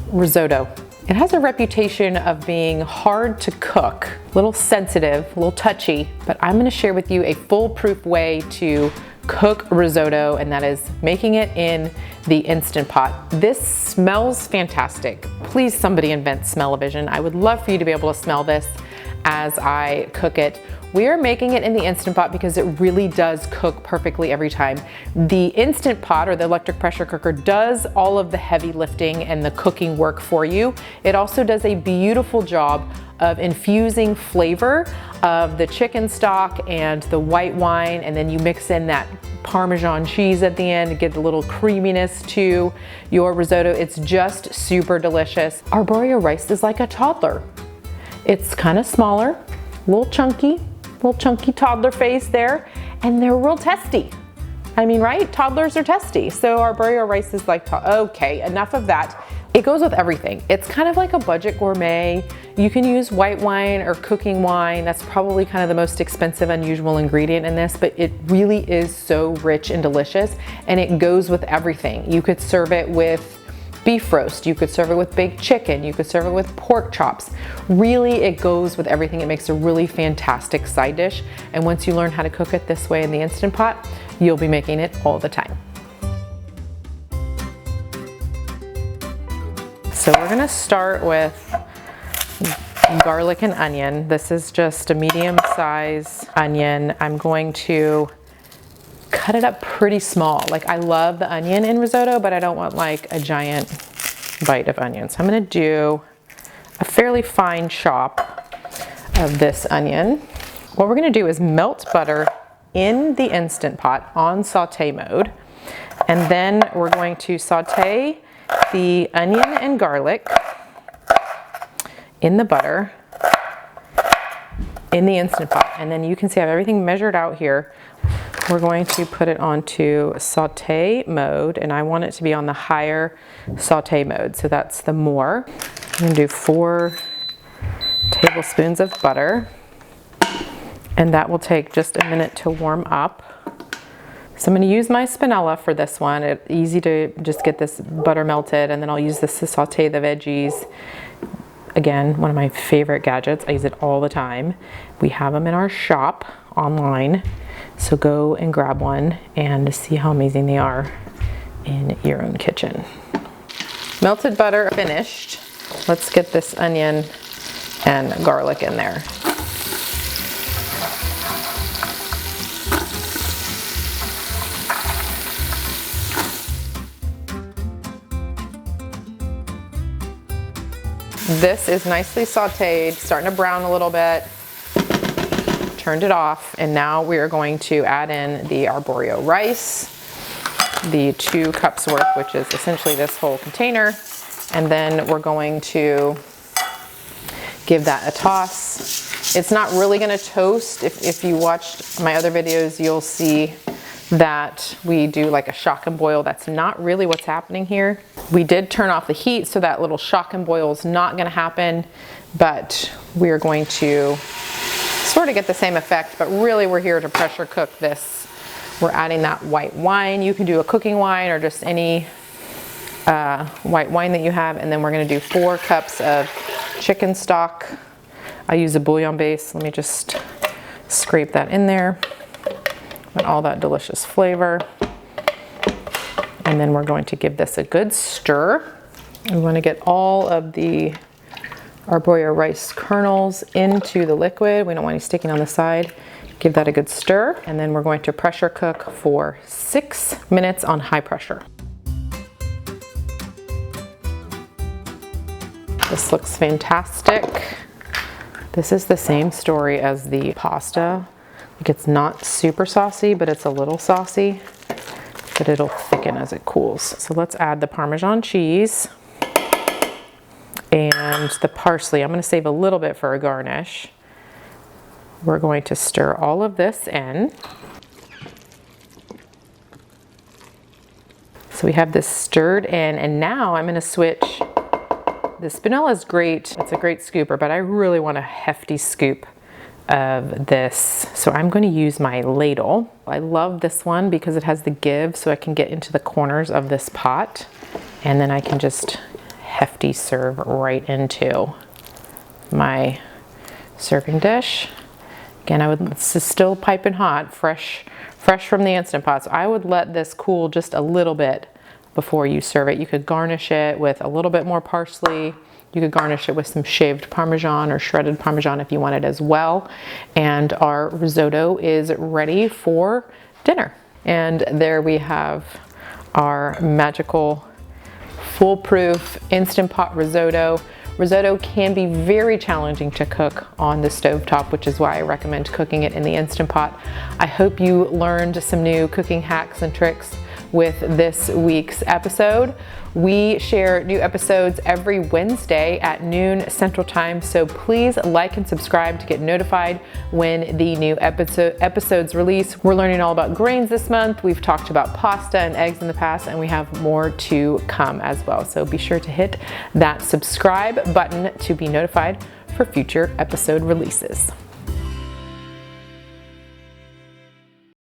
Risotto. It has a reputation of being hard to cook, a little sensitive, a little touchy, but I'm gonna share with you a foolproof way to cook risotto, and that is making it in the Instant Pot. This smells fantastic. Please, somebody invent smell-o-vision. I would love for you to be able to smell this as I cook it. We are making it in the Instant Pot because it really does cook perfectly every time. The Instant Pot, or the electric pressure cooker, does all of the heavy lifting and the cooking work for you. It also does a beautiful job of infusing flavor of the chicken stock and the white wine, and then you mix in that Parmesan cheese at the end to get a little creaminess to your risotto. It's just super delicious. Arborio rice is like a toddler. It's kind of smaller, a little chunky toddler face there, and they're real testy. I mean, right? Toddlers are testy. So Arborio rice is like, okay, enough of that. It goes with everything. It's kind of like a budget gourmet. You can use white wine or cooking wine. That's probably kind of the most expensive, unusual ingredient in this, but it really is so rich and delicious, and it goes with everything. You could serve it with beef roast, you could serve it with baked chicken, you could serve it with pork chops. Really, it goes with everything. It makes a really fantastic side dish, and once you learn how to cook it this way in the Instant Pot, you'll be making it all the time. So we're gonna start with garlic and onion. This is just a medium size onion. I'm going to cut it up pretty small. Like, I love the onion in risotto, but I don't want like a giant bite of onion. So I'm gonna do a fairly fine chop of this onion. What we're gonna do is melt butter in the Instant Pot on saute mode. And then we're going to saute the onion and garlic in the butter in the Instant Pot. And then you can see I have everything measured out here. We're going to put it onto saute mode, and I want it to be on the higher saute mode. So that's the more. I'm gonna do 4 tablespoons of butter, and that will take just a minute to warm up. So I'm gonna use my spinella for this one. It's easy to just get this butter melted, and then I'll use this to saute the veggies. Again, one of my favorite gadgets. I use it all the time. We have them in our shop online. So go and grab one and see how amazing they are in your own kitchen. Melted butter finished. Let's get this onion and garlic in there. This is nicely sauteed, starting to brown a little bit. Turned it off, and now we are going to add in the arborio rice, the 2 cups worth, which is essentially this whole container, and then we're going to give that a toss. It's not really going to toast. If you watched my other videos, you'll see that we do like a shock and boil. That's not really what's happening here. We did turn off the heat, so that little shock and boil is not going to happen, but we're going to sort of get the same effect, but really we're here to pressure cook this. We're adding that white wine. You can do a cooking wine or just any white wine that you have, and then we're going to do 4 cups of chicken stock. I use a bouillon base. Let me just scrape that in there with all that delicious flavor. And then we're going to give this a good stir. We want to get all of the arborio rice kernels into the liquid. We don't want any sticking on the side. Give that a good stir, and then we're going to pressure cook for 6 minutes on high pressure. This looks fantastic. This is the same story as the pasta. Like, it's not super saucy, but it's a little saucy, but it'll thicken as it cools. So let's add the Parmesan cheese and the parsley. I'm going to save a little bit for a garnish. We're going to stir all of this in. So we have this stirred in, and now I'm going to switch. The spinella is great. It's a great scooper, but I really want a hefty scoop of this. So I'm going to use my ladle. I love this one because it has the give, so I can get into the corners of this pot, and then I can just hefty serve right into my serving dish. Again, this is still piping hot, fresh from the Instant Pot. So I would let this cool just a little bit before you serve it. You could garnish it with a little bit more parsley. You could garnish it with some shaved Parmesan or shredded Parmesan if you wanted as well. And our risotto is ready for dinner. And there we have our magical, foolproof Instant Pot risotto. Risotto can be very challenging to cook on the stovetop, which is why I recommend cooking it in the Instant Pot. I hope you learned some new cooking hacks and tricks with this week's episode. We share new episodes every Wednesday at noon Central Time, so please like and subscribe to get notified when the new episodes release. We're learning all about grains this month. We've talked about pasta and eggs in the past, and we have more to come as well. So be sure to hit that subscribe button to be notified for future episode releases.